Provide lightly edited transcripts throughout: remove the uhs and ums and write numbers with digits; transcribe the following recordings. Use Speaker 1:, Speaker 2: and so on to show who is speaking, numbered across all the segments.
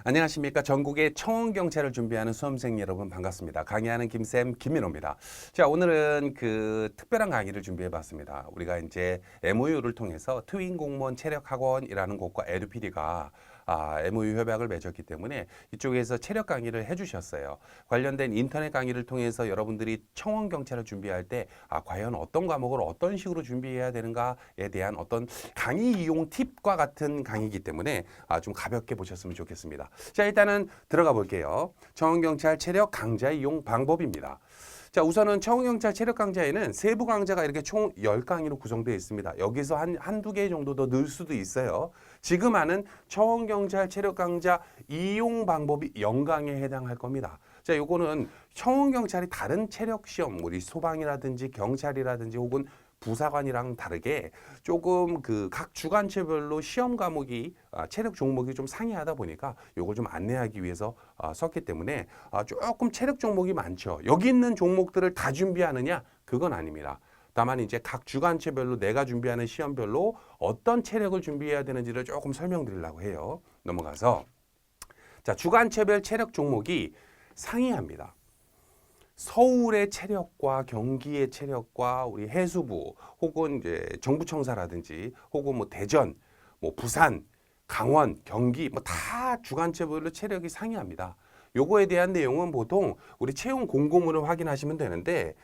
Speaker 1: 안녕하십니까. 전국의 청원경찰을 준비하는 수험생 여러분 반갑습니다. 강의하는 김쌤 김민호입니다. 자, 오늘은 특별한 강의를 준비해 봤습니다. 우리가 이제 MOU를 통해서 트윈 공무원 체력학원이라는 곳과 에듀피디가 MOU 협약을 맺었기 때문에 이쪽에서 체력 강의를 해주셨어요. 관련된 인터넷 강의를 통해서 여러분들이 청원경찰을 준비할 때 과연 어떤 과목을 어떤 식으로 준비해야 되는가에 대한 어떤 강의 이용 팁과 같은 강의이기 때문에 좀 가볍게 보셨으면 좋겠습니다. 자, 일단은 들어가 볼게요. 청원경찰 체력 강좌 이용 방법입니다. 자, 우선은 청원경찰 체력 강좌에는 세부 강좌가 이렇게 총 10강의로 구성되어 있습니다. 여기서 한두 개 정도 더 넣을 수도 있어요. 지금 하는 청원경찰 체력 강좌 이용 방법이 0강에 해당할 겁니다. 자, 요거는 청원경찰이 다른 체력 시험, 우리 소방이라든지 경찰이라든지 혹은 부사관이랑 다르게 조금 각 주간체별로 시험 과목이 체력 종목이 좀 상이하다 보니까 요걸 좀 안내하기 위해서 썼기 때문에 조금 체력 종목이 많죠. 여기 있는 종목들을 다 준비하느냐? 그건 아닙니다. 다만 이제 각 주간체별로 내가 준비하는 시험별로 어떤 체력을 준비해야 되는지를 조금 설명드리려고 해요. 넘어가서 자, 주간체별 체력 종목이 상이합니다. 서울의 체력과 경기의 체력과 우리 해수부 혹은 이제 정부청사라든지 혹은 뭐 대전, 뭐 부산, 강원, 경기 뭐 다 주간체별로 체력이 상이합니다. 요거에 대한 내용은 보통 우리 채용 공고문을 확인하시면 되는데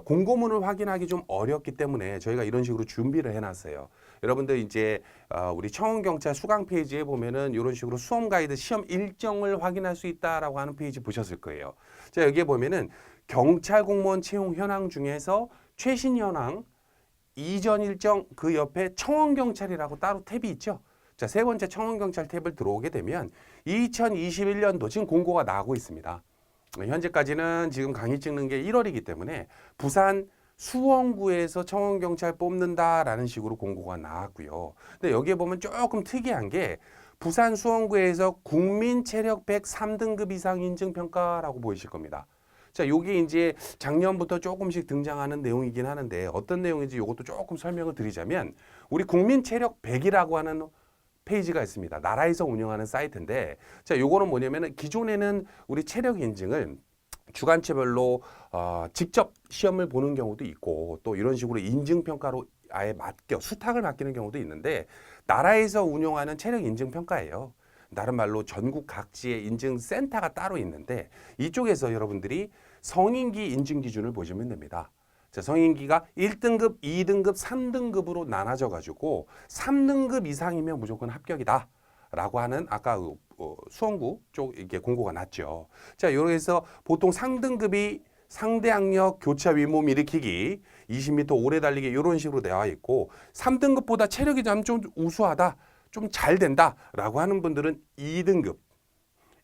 Speaker 1: 공고문을 확인하기 좀 어렵기 때문에 저희가 이런 식으로 준비를 해놨어요. 여러분들 이제 우리 청원경찰 수강 페이지에 보면은 이런 식으로 수험 가이드 시험 일정을 확인할 수 있다라고 하는 페이지 보셨을 거예요. 자, 여기에 보면은 경찰 공무원 채용 현황 중에서 최신 현황, 이전 일정 그 옆에 청원경찰이라고 따로 탭이 있죠. 자, 세 번째 청원경찰 탭을 들어오게 되면 2021년도 지금 공고가 나오고 있습니다. 현재까지는 지금 강의 찍는 게 1월이기 때문에 부산 수원구에서 청원경찰 뽑는다라는 식으로 공고가 나왔고요. 근데 여기에 보면 조금 특이한 게 부산 수원구에서 국민체력 103등급 이상 인증평가라고 보이실 겁니다. 자, 요게 이제 작년부터 조금씩 등장하는 내용이긴 하는데 어떤 내용인지 이것도 조금 설명을 드리자면 우리 국민체력 100이라고 하는 페이지가 있습니다. 나라에서 운영하는 사이트인데 자, 요거는 뭐냐면은 기존에는 우리 체력 인증을 주간체별로 직접 시험을 보는 경우도 있고 또 이런 식으로 인증평가로 아예 수탁을 맡기는 경우도 있는데 나라에서 운영하는 체력 인증평가예요. 다른 말로 전국 각지의 인증센터가 따로 있는데 이쪽에서 여러분들이 성인기 인증 기준을 보시면 됩니다. 자, 성인기가 1등급, 2등급, 3등급으로 나눠져 가지고 3등급 이상이면 무조건 합격이다. 라고 하는 아까 수원구 쪽 이게 공고가 났죠. 자, 여기서 보통 상등급이 상대 악력 교차 윗몸 일으키기 20m 오래 달리기 이런 식으로 되어 있고 3등급보다 체력이 좀 우수하다. 좀 잘 된다라고 하는 분들은 2등급,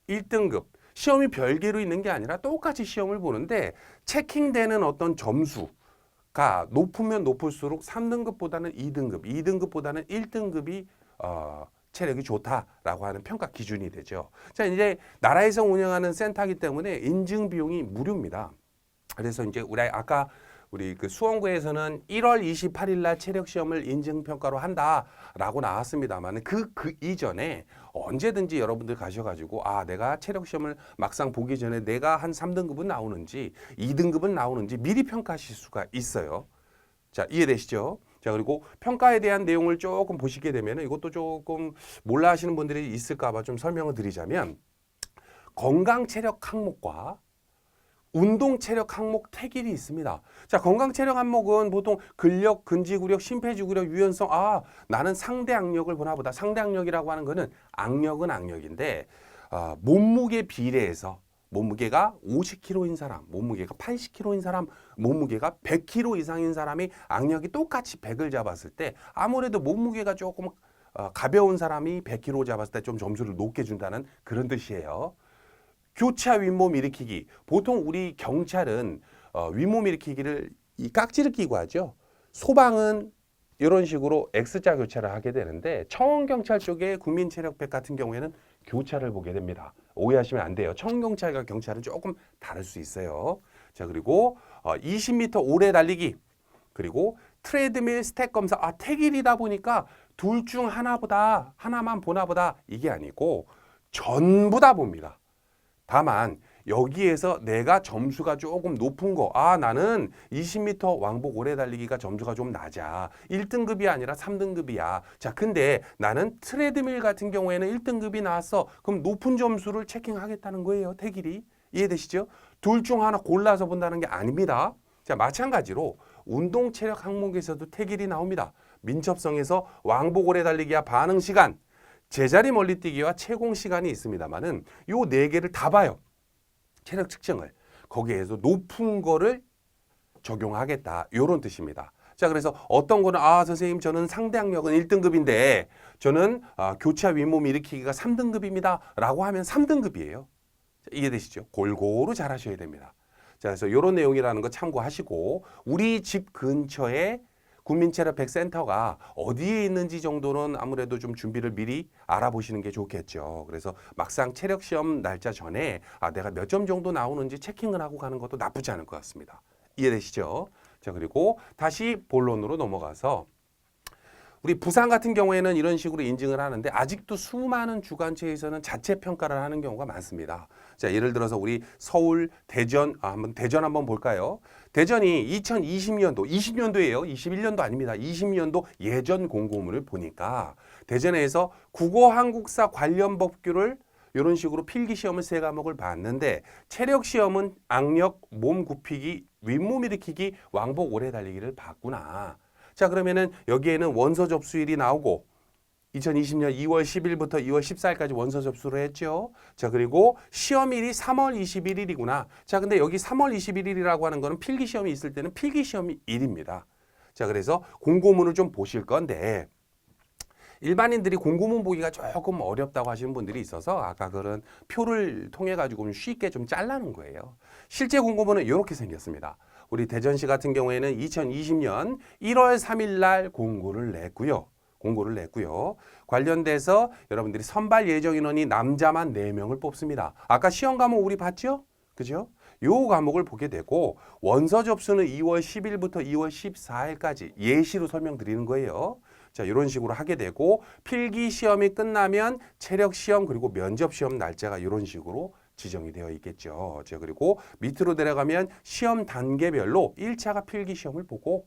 Speaker 1: 1등급 시험이 별개로 있는 게 아니라 똑같이 시험을 보는데 체킹되는 어떤 점수가 높으면 높을수록 3등급보다는 2등급, 2등급보다는 1등급이 체력이 좋다라고 하는 평가 기준이 되죠. 자, 이제 나라에서 운영하는 센터이기 때문에 인증 비용이 무료입니다. 그래서 이제 우리 수원구에서는 1월 28일 날 체력 시험을 인증 평가로 한다라고 나왔습니다만 그 이전에 언제든지 여러분들 가셔가지고 내가 체력 시험을 막상 보기 전에 내가 한 3등급은 나오는지 2등급은 나오는지 미리 평가하실 수가 있어요. 자, 이해되시죠? 자, 그리고 평가에 대한 내용을 조금 보시게 되면 이것도 조금 몰라 하시는 분들이 있을까 봐 좀 설명을 드리자면 건강 체력 항목과 운동 체력 항목 태길이 있습니다. 자, 건강 체력 항목은 보통 근력, 근지구력, 심폐지구력, 유연성. 나는 상대 악력을 보나 보다. 상대 악력이라고 하는 거는 악력은 악력인데 몸무게 비례해서 몸무게가 50kg인 사람, 몸무게가 80kg인 사람, 몸무게가 100kg 이상인 사람이 악력이 똑같이 100을 잡았을 때 아무래도 몸무게가 조금 가벼운 사람이 100kg 잡았을 때 좀 점수를 높게 준다는 그런 뜻이에요. 교차 윗몸 일으키기. 보통 우리 경찰은 윗몸 일으키기를 이 깍지를 끼고 하죠. 소방은 이런 식으로 X자 교차를 하게 되는데 청원경찰 쪽에 국민체력백 같은 경우에는 교차를 보게 됩니다. 오해하시면 안 돼요. 청원경찰과 경찰은 조금 다를 수 있어요. 자, 그리고 20m 오래 달리기. 그리고 트레드밀 스택 검사. 태길이다 보니까 둘 중 하나만 보나 보다. 이게 아니고 전부 다 봅니다. 다만 여기에서 내가 점수가 조금 높은 거, 나는 20m 왕복 오래 달리기가 점수가 좀 낮아. 1등급이 아니라 3등급이야. 자, 근데 나는 트레드밀 같은 경우에는 1등급이 나왔어. 그럼 높은 점수를 체킹하겠다는 거예요. 태길이. 이해되시죠? 둘 중 하나 골라서 본다는 게 아닙니다. 자, 마찬가지로 운동 체력 항목에서도 태길이 나옵니다. 민첩성에서 왕복 오래 달리기와 반응 시간, 제자리 멀리뛰기와 채공 시간이 있습니다만은 요 네 개를 다 봐요. 체력 측정을. 거기에서 높은 거를 적용하겠다. 요런 뜻입니다. 자, 그래서 어떤 거는 선생님 저는 상대 학력은 1등급인데 저는 교차 윗몸 일으키기가 3등급입니다. 라고 하면 3등급이에요. 이해되시죠? 골고루 잘 하셔야 됩니다. 자, 그래서 이런 내용이라는 거 참고하시고 우리 집 근처에 국민체력 100센터가 어디에 있는지 정도는 아무래도 좀 준비를 미리 알아보시는 게 좋겠죠. 그래서 막상 체력 시험 날짜 전에 내가 몇 점 정도 나오는지 체킹을 하고 가는 것도 나쁘지 않을 것 같습니다. 이해되시죠? 자, 그리고 다시 본론으로 넘어가서 우리 부산 같은 경우에는 이런 식으로 인증을 하는데 아직도 수많은 주관체에서는 자체 평가를 하는 경우가 많습니다. 자, 예를 들어서 우리 서울, 대전, 대전 한번 볼까요? 대전이 2020년도, 20년도예요. 21년도 아닙니다. 20년도 예전 공고문을 보니까 대전에서 국어 한국사 관련 법규를 이런 식으로 필기 시험을 3과목을 봤는데 체력 시험은 악력, 몸 굽히기, 윗몸 일으키기, 왕복 오래 달리기를 봤구나. 자, 그러면은 여기에는 원서 접수일이 나오고 2020년 2월 10일부터 2월 14일까지 원서 접수를 했죠. 자, 그리고 시험일이 3월 21일이구나. 자, 근데 여기 3월 21일이라고 하는 거는 필기시험이 있을 때는 필기시험이 일입니다. 자, 그래서 공고문을 좀 보실 건데 일반인들이 공고문 보기가 조금 어렵다고 하시는 분들이 있어서 아까 그런 표를 통해 가지고 쉽게 좀 잘라놓은 거예요. 실제 공고문은 이렇게 생겼습니다. 우리 대전시 같은 경우에는 2020년 1월 3일 날 공고를 냈고요. 관련돼서 여러분들이 선발 예정 인원이 남자만 4명을 뽑습니다. 아까 시험 과목 우리 봤죠? 그죠? 요 과목을 보게 되고 원서 접수는 2월 10일부터 2월 14일까지 예시로 설명드리는 거예요. 자, 이런 식으로 하게 되고 필기 시험이 끝나면 체력 시험 그리고 면접 시험 날짜가 이런 식으로 지정이 되어 있겠죠. 자, 그리고 밑으로 내려가면 시험 단계별로 1차가 필기 시험을 보고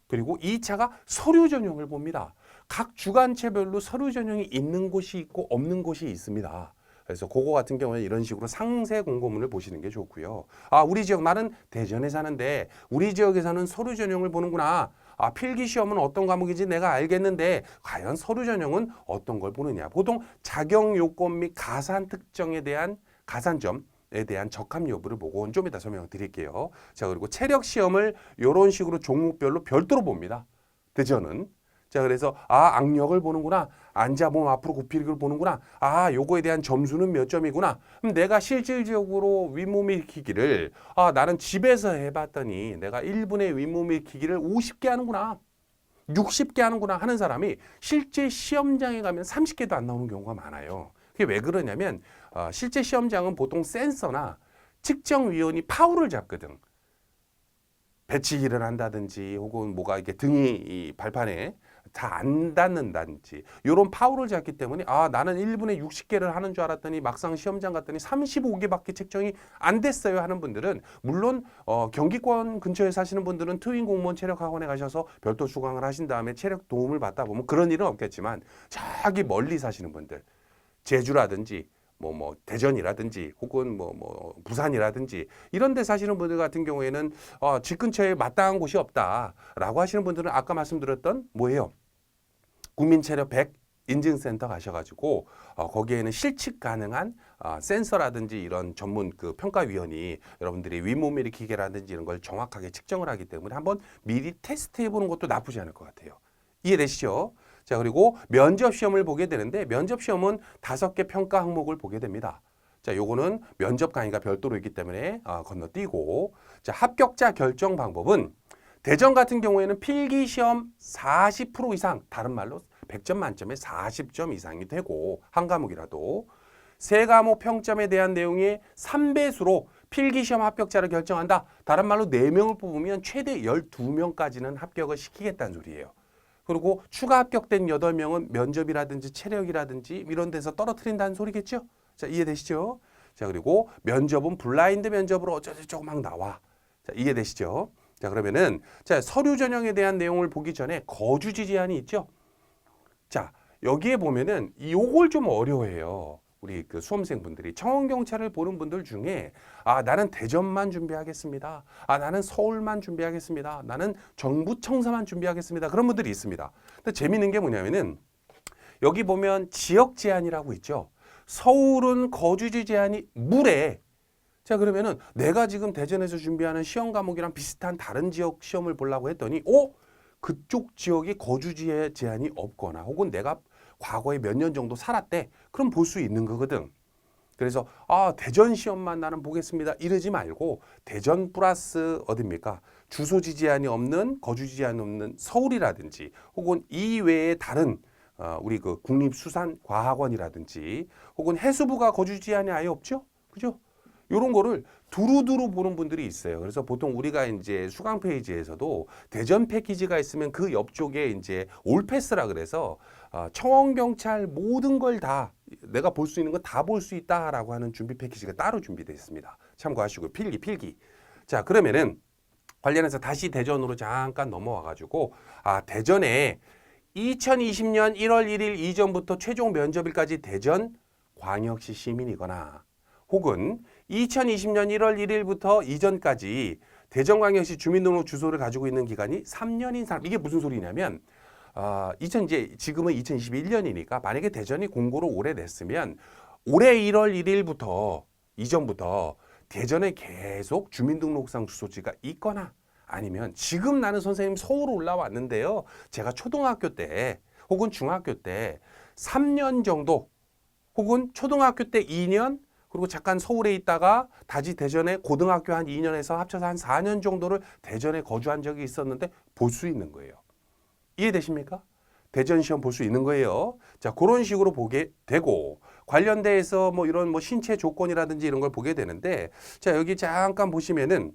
Speaker 1: 그리고 2차가 서류 전형을 봅니다. 각 주관체별로 서류 전형이 있는 곳이 있고 없는 곳이 있습니다. 그래서 그거 같은 경우는 이런 식으로 상세 공고문을 보시는 게 좋고요. 우리 지역 나는 대전에 사는데 우리 지역에서는 서류 전형을 보는구나. 필기 시험은 어떤 과목인지 내가 알겠는데 과연 서류 전형은 어떤 걸 보느냐. 보통 자격 요건 및 가산 특정에 대한 가산점에 대한 적합 여부를 보고 좀 이따 설명을 드릴게요. 자, 그리고 체력 시험을 이런 식으로 종목별로 별도로 봅니다. 대전은. 자, 그래서 악력을 보는구나. 앉아 몸 앞으로 굽히기를 보는구나. 요거에 대한 점수는 몇 점이구나. 그럼 내가 실질적으로 윗몸 일으키기를 나는 집에서 해봤더니 내가 1분의 윗몸 일으키기를 50개 하는구나. 60개 하는구나 하는 사람이 실제 시험장에 가면 30개도 안 나오는 경우가 많아요. 그게 왜 그러냐면 실제 시험장은 보통 센서나 측정위원이 파울을 잡거든. 배치기를 한다든지 혹은 뭐가 이렇게 등이 이 발판에 다 안 닿는다든지 이런 파울을 잡기 때문에 나는 1분에 60개를 하는 줄 알았더니 막상 시험장 갔더니 35개밖에 책정이 안 됐어요 하는 분들은 물론 경기권 근처에 사시는 분들은 트윈 공무원 체력학원에 가셔서 별도 수강을 하신 다음에 체력 도움을 받다 보면 그런 일은 없겠지만 저기 멀리 사시는 분들 제주라든지 대전이라든지 혹은 부산이라든지 이런 데 사시는 분들 같은 경우에는 집 근처에 마땅한 곳이 없다라고 하시는 분들은 아까 말씀드렸던 뭐예요? 국민체력 100 인증센터 가셔가지고 거기에는 실측 가능한 센서라든지 이런 전문 그 평가위원이 여러분들이 윗몸 일으키기라든지 이런 걸 정확하게 측정을 하기 때문에 한번 미리 테스트해보는 것도 나쁘지 않을 것 같아요. 이해되시죠? 자, 그리고 면접 시험을 보게 되는데 면접 시험은 5개 평가 항목을 보게 됩니다. 자, 요거는 면접 강의가 별도로 있기 때문에 건너뛰고 자, 합격자 결정 방법은 대전 같은 경우에는 필기 시험 40% 이상, 다른 말로 100점 만점에 40점 이상이 되고 한 과목이라도 3과목 평점에 대한 내용의 3배수로 필기 시험 합격자를 결정한다. 다른 말로 4명을 뽑으면 최대 12명까지는 합격을 시키겠다는 소리예요. 그리고 추가 합격된 8명은 면접이라든지 체력이라든지 이런 데서 떨어뜨린다는 소리겠죠? 자, 이해되시죠? 자, 그리고 면접은 블라인드 면접으로 어쩌고저쩌고 막 나와. 자, 이해되시죠? 자, 그러면은 자, 서류 전형에 대한 내용을 보기 전에 거주지 제한이 있죠? 자, 여기에 보면은 요걸 좀 어려워해요. 우리 그 수험생분들이 청원경찰을 보는 분들 중에 나는 대전만 준비하겠습니다. 나는 서울만 준비하겠습니다. 나는 정부청사만 준비하겠습니다. 그런 분들이 있습니다. 근데 재미있는 게 뭐냐면은 여기 보면 지역 제한이라고 있죠. 서울은 거주지 제한이 무래. 자, 그러면은 내가 지금 대전에서 준비하는 시험 과목이랑 비슷한 다른 지역 시험을 보려고 했더니 그쪽 지역이 거주지에 제한이 없거나 혹은 내가 과거에 몇 년 정도 살았대. 그럼 볼 수 있는 거거든. 그래서 대전 시험만 나는 보겠습니다. 이러지 말고 대전 플러스 어딥니까? 주소지 제한이 없는 거주지 제한이 없는 서울이라든지 혹은 이외에 다른 우리 그 국립수산과학원이라든지 혹은 해수부가 거주지 제한이 아예 없죠? 그죠? 이런 거를 두루두루 보는 분들이 있어요. 그래서 보통 우리가 이제 수강 페이지에서도 대전 패키지가 있으면 그 옆쪽에 이제 올패스라 그래서 청원경찰 모든 걸 다 내가 볼 수 있는 거 다 볼 수 있다라고 하는 준비 패키지가 따로 준비되어 있습니다. 참고하시고 필기. 자, 그러면은 관련해서 다시 대전으로 잠깐 넘어와 가지고 대전에 2020년 1월 1일 이전부터 최종 면접일까지 대전 광역시 시민이거나 혹은 2020년 1월 1일부터 이전까지 대전광역시 주민등록 주소를 가지고 있는 기간이 3년인 사람. 이게 무슨 소리냐면 지금은 2021년이니까 만약에 대전이 공고를 올해 냈으면 올해 1월 1일부터 이전부터 대전에 계속 주민등록상 주소지가 있거나 아니면 지금 나는 선생님 서울 올라왔는데요. 제가 초등학교 때 혹은 중학교 때 3년 정도 혹은 초등학교 때 2년 그리고 잠깐 서울에 있다가 다시 대전에 고등학교 한 2년에서 합쳐서 한 4년 정도를 대전에 거주한 적이 있었는데 볼 수 있는 거예요. 이해되십니까? 대전 시험 볼 수 있는 거예요. 자, 그런 식으로 보게 되고 관련돼서 뭐 이런 뭐 신체 조건이라든지 이런 걸 보게 되는데 자, 여기 잠깐 보시면은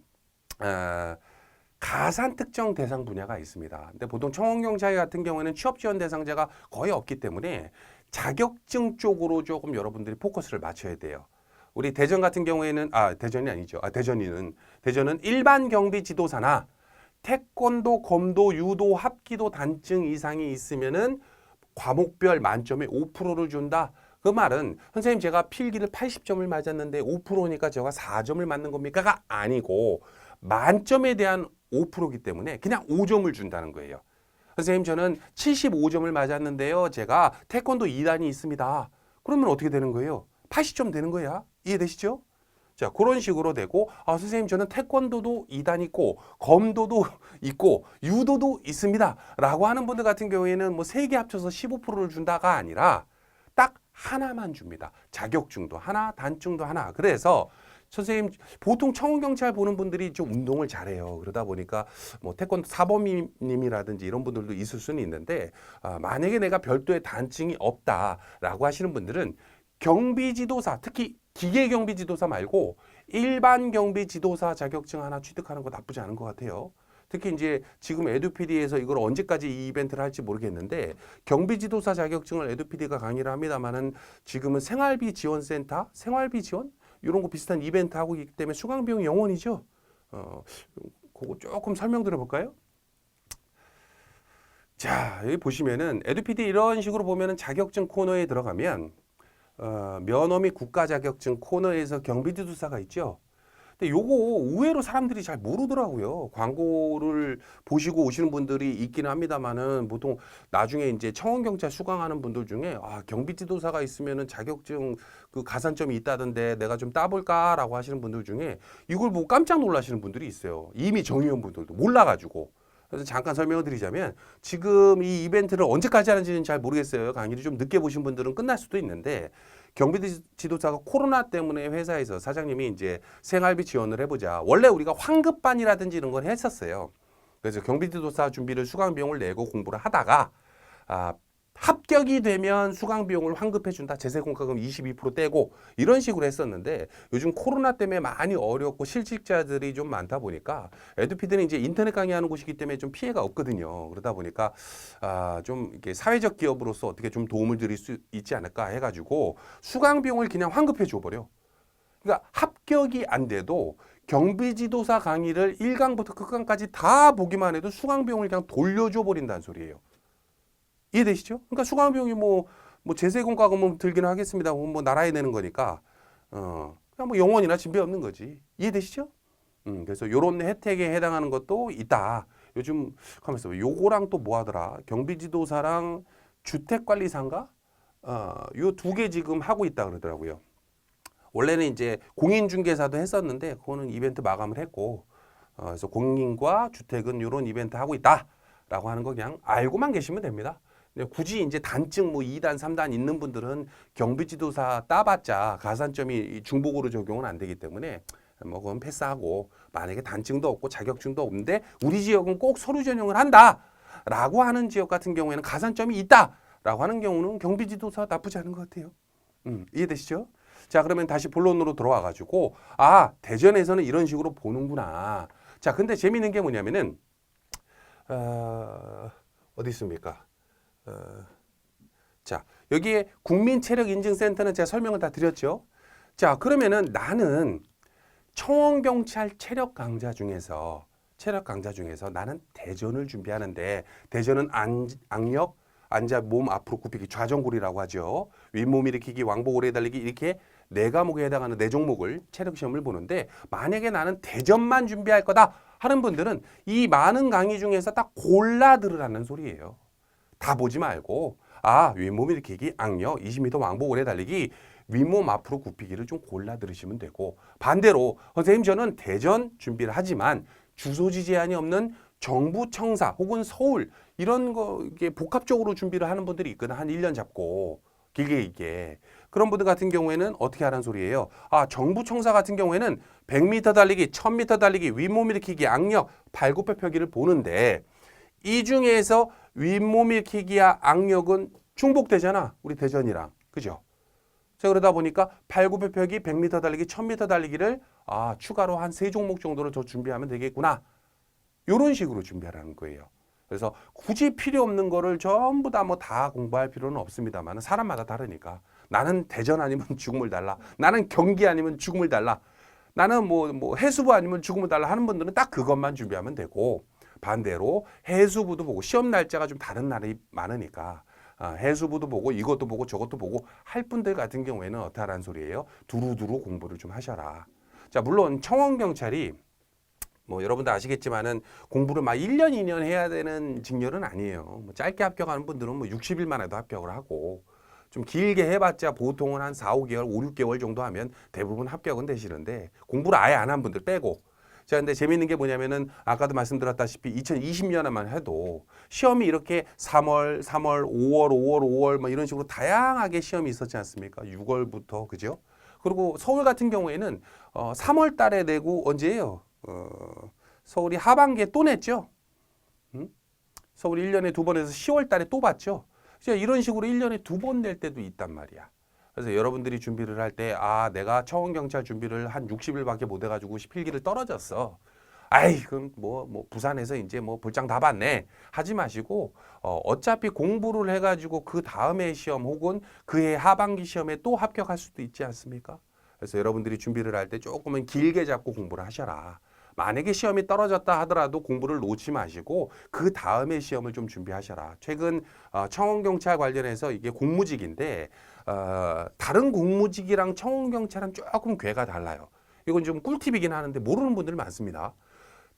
Speaker 1: 가산 특정 대상 분야가 있습니다. 근데 보통 청원경찰 같은 경우에는 취업 지원 대상자가 거의 없기 때문에 자격증 쪽으로 조금 여러분들이 포커스를 맞춰야 돼요. 우리 대전 같은 경우에는 대전이 아니죠. 대전은 일반 경비 지도사나 태권도, 검도, 유도, 합기도 단증 이상이 있으면은 과목별 만점에 5%를 준다. 그 말은 선생님 제가 필기를 80점을 맞았는데 5%니까 제가 4점을 맞는 겁니까가 아니고 만점에 대한 5%이기 때문에 그냥 5점을 준다는 거예요. 선생님 저는 75점을 맞았는데요. 제가 태권도 2단이 있습니다. 그러면 어떻게 되는 거예요? 80점 되는 거야. 이해되시죠? 자, 그런 식으로 되고 선생님 저는 태권도도 2단 있고 검도도 있고 유도도 있습니다. 라고 하는 분들 같은 경우에는 뭐 3개 합쳐서 15%를 준다가 아니라 딱 하나만 줍니다. 자격증도 하나, 단증도 하나. 그래서 선생님 보통 청원경찰 보는 분들이 좀 운동을 잘해요. 그러다 보니까 뭐 태권도 사범님이라든지 이런 분들도 있을 수는 있는데 만약에 내가 별도의 단증이 없다라고 하시는 분들은 경비지도사, 특히 기계경비지도사 말고 일반 경비지도사 자격증 하나 취득하는 거 나쁘지 않은 것 같아요. 특히 이제 지금 에듀피디에서 이걸 언제까지 이 이벤트를 할지 모르겠는데 경비지도사 자격증을 에듀피디가 강의를 합니다만은 지금은 생활비 지원센터, 생활비 지원 이런 거 비슷한 이벤트 하고 있기 때문에 수강 비용이 0원이죠. 그거 조금 설명드려 볼까요? 자, 여기 보시면은 에듀피디 이런 식으로 보면은 자격증 코너에 들어가면 면허 및 국가 자격증 코너에서 경비지도사가 있죠. 근데 요거 의외로 사람들이 잘 모르더라고요. 광고를 보시고 오시는 분들이 있기는 합니다만은 보통 나중에 이제 청원경찰 수강하는 분들 중에 경비지도사가 있으면은 자격증 그 가산점이 있다던데 내가 좀 따볼까라고 하시는 분들 중에 이걸 보고 깜짝 놀라시는 분들이 있어요. 이미 정의원분들도 몰라가지고. 그래서 잠깐 설명을 드리자면 지금 이 이벤트를 언제까지 하는지는 잘 모르겠어요. 강의를 좀 늦게 보신 분들은 끝날 수도 있는데 경비지도사가 코로나 때문에 회사에서 사장님이 이제 생활비 지원을 해보자. 원래 우리가 환급반이라든지 이런 걸 했었어요. 그래서 경비지도사 준비를 수강 비용을 내고 공부를 하다가 합격이 되면 수강 비용을 환급해 준다. 제세공과금 22% 떼고 이런 식으로 했었는데 요즘 코로나 때문에 많이 어렵고 실직자들이 좀 많다 보니까 에듀피드는 이제 인터넷 강의하는 곳이기 때문에 좀 피해가 없거든요. 그러다 보니까 좀 이렇게 사회적 기업으로서 어떻게 좀 도움을 드릴 수 있지 않을까 해가지고 수강 비용을 그냥 환급해 줘버려. 그러니까 합격이 안 돼도 경비지도사 강의를 1강부터 끝강까지 다 보기만 해도 수강 비용을 그냥 돌려줘 버린다는 소리예요. 이해되시죠? 그러니까 수강 비용이 뭐 제세공과금은 들기는 하겠습니다. 뭐 나라에 내는 거니까 그냥 뭐 영원이나 진배 없는 거지. 이해되시죠? 그래서 요런 혜택에 해당하는 것도 있다. 요즘 가만있어 봐. 요거랑 또 뭐 하더라? 경비지도사랑 주택관리사인가? 요 두 개 지금 하고 있다 그러더라고요. 원래는 이제 공인중개사도 했었는데 그거는 이벤트 마감을 했고 그래서 공인과 주택은 요런 이벤트 하고 있다라고 하는 거 그냥 알고만 계시면 됩니다. 굳이 이제 단증 뭐 2단, 3단 있는 분들은 경비지도사 따봤자 가산점이 중복으로 적용은 안 되기 때문에 뭐 그건 패스하고 만약에 단증도 없고 자격증도 없는데 우리 지역은 꼭 서류 전형을 한다라고 하는 지역 같은 경우에는 가산점이 있다라고 하는 경우는 경비지도사 나쁘지 않은 것 같아요. 이해되시죠? 자, 그러면 다시 본론으로 들어와 가지고 대전에서는 이런 식으로 보는구나. 자, 근데 재미있는 게 뭐냐면은 어디 있습니까? 자, 여기에 국민체력인증센터는 제가 설명을 다 드렸죠. 자, 그러면은 나는 청원경찰 체력 강좌 중에서 나는 대전을 준비하는데 대전은 악력, 앉아 몸 앞으로 굽히기, 좌전골이라고 하죠. 윗몸 일으키기, 왕복 오래 달리기 이렇게 4과목에 해당하는 4종목을 체력 시험을 보는데 만약에 나는 대전만 준비할 거다 하는 분들은 이 많은 강의 중에서 딱 골라 들으라는 소리예요. 다 보지 말고 윗몸 일으키기, 악력, 20m 왕복 오래 달리기, 윗몸 앞으로 굽히기를 좀 골라 들으시면 되고 반대로 선생님 저는 대전 준비를 하지만 주소지 제한이 없는 정부 청사 혹은 서울 이런 거 이게 복합적으로 준비를 하는 분들이 있거든. 한 1년 잡고 길게 이게 그런 분들 같은 경우에는 어떻게 하라는 소리예요? 정부 청사 같은 경우에는 100m 달리기, 1000m 달리기, 윗몸 일으키기, 악력, 발굽혀펴기를 보는데 이 중에서 윗몸 일으키기와 악력은 중복되잖아. 우리 대전이랑. 그죠? 자, 그러다 보니까 발굽혀펴기, 100m 달리기, 1000m 달리기를 추가로 한 3종목 정도를 더 준비하면 되겠구나. 이런 식으로 준비하라는 거예요. 그래서 굳이 필요 없는 거를 전부 다 뭐 다 공부할 필요는 없습니다만 사람마다 다르니까 나는 대전 아니면 죽음을 달라. 나는 경기 아니면 죽음을 달라. 나는 뭐 해수부 아니면 죽음을 달라 하는 분들은 딱 그것만 준비하면 되고 반대로 해수부도 보고 시험 날짜가 좀 다른 날이 많으니까 해수부도 보고 이것도 보고 저것도 보고 할 분들 같은 경우에는 어떻게 하라는 소리예요? 두루두루 공부를 좀 하셔라. 자, 물론 청원경찰이 뭐 여러분도 아시겠지만은 공부를 막 1년, 2년 해야 되는 직렬은 아니에요. 뭐 짧게 합격하는 분들은 뭐 60일만 해도 합격을 하고 좀 길게 해봤자 보통은 한 4, 5개월, 5, 6개월 정도 하면 대부분 합격은 되시는데 공부를 아예 안 한 분들 빼고 자, 근데 재미있는 게 뭐냐면은 아까도 말씀드렸다시피 2020년에만 해도 시험이 이렇게 3월, 5월 뭐 이런 식으로 다양하게 시험이 있었지 않습니까? 6월부터 그죠? 그리고 서울 같은 경우에는 3월 달에 내고 언제예요? 서울이 하반기에 또 냈죠. 서울이 1년에 2번 해서 10월 달에 또 봤죠. 이런 식으로 1년에 2번 낼 때도 있단 말이야. 그래서 여러분들이 준비를 할 때 내가 청원경찰 준비를 한 60일밖에 못 해가지고 필기를 떨어졌어. 그럼 뭐 부산에서 이제 뭐 볼장 다 봤네 하지 마시고 어차피 공부를 해가지고 그 다음에 시험 혹은 그해 하반기 시험에 또 합격할 수도 있지 않습니까? 그래서 여러분들이 준비를 할 때 조금은 길게 잡고 공부를 하셔라. 만약에 시험이 떨어졌다 하더라도 공부를 놓지 마시고 그 다음에 시험을 좀 준비하셔라. 최근 청원경찰 관련해서 이게 공무직인데 다른 공무직이랑 청원경찰은 조금 궤가 달라요. 이건 좀 꿀팁이긴 하는데 모르는 분들이 많습니다.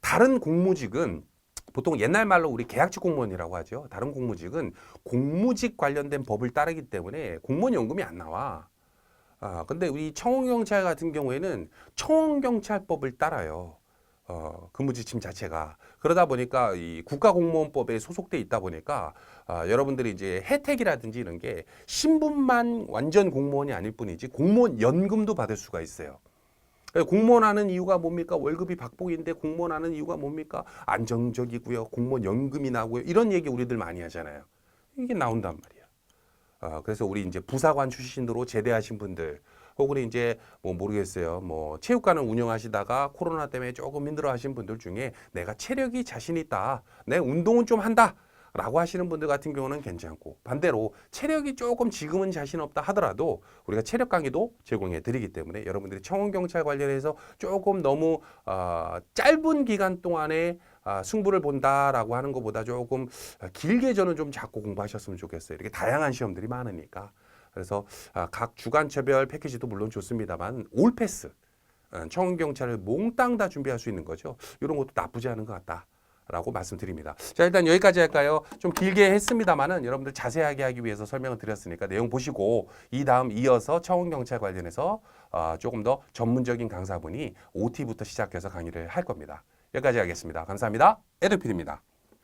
Speaker 1: 다른 공무직은 보통 옛날 말로 우리 계약직 공무원이라고 하죠. 다른 공무직은 공무직 관련된 법을 따르기 때문에 공무원 연금이 안 나와. 근데 우리 청원경찰 같은 경우에는 청원경찰법을 따라요. 근무지침 자체가 그러다 보니까 이 국가공무원법에 소속돼 있다 보니까 여러분들이 이제 혜택이라든지 이런 게 신분만 완전 공무원이 아닐 뿐이지 공무원 연금도 받을 수가 있어요. 공무원 하는 이유가 뭡니까? 월급이 박복인데 공무원 하는 이유가 뭡니까? 안정적이고요. 공무원 연금이 나고요. 이런 얘기 우리들 많이 하잖아요. 이게 나온단 말이야. 그래서 우리 이제 부사관 출신으로 제대하신 분들 혹은 이제 뭐 모르겠어요. 뭐 체육관을 운영하시다가 코로나 때문에 조금 힘들어하신 분들 중에 내가 체력이 자신 있다. 내 운동은 좀 한다. 라고 하시는 분들 같은 경우는 괜찮고 반대로 체력이 조금 지금은 자신 없다 하더라도 우리가 체력 강의도 제공해 드리기 때문에 여러분들이 청원경찰 관련해서 조금 너무 짧은 기간 동안에 승부를 본다라고 하는 것보다 조금 길게 저는 좀 잡고 공부하셨으면 좋겠어요. 이렇게 다양한 시험들이 많으니까. 그래서 각 주간차별 패키지도 물론 좋습니다만 올패스 청원경찰을 몽땅 다 준비할 수 있는 거죠. 이런 것도 나쁘지 않은 것 같다. 라고 말씀드립니다. 자, 일단 여기까지 할까요? 좀 길게 했습니다만은 여러분들 자세하게 하기 위해서 설명을 드렸으니까 내용 보시고 이 다음 이어서 청원경찰 관련해서 조금 더 전문적인 강사분이 OT부터 시작해서 강의를 할 겁니다. 여기까지 하겠습니다. 감사합니다. 에듀필입니다.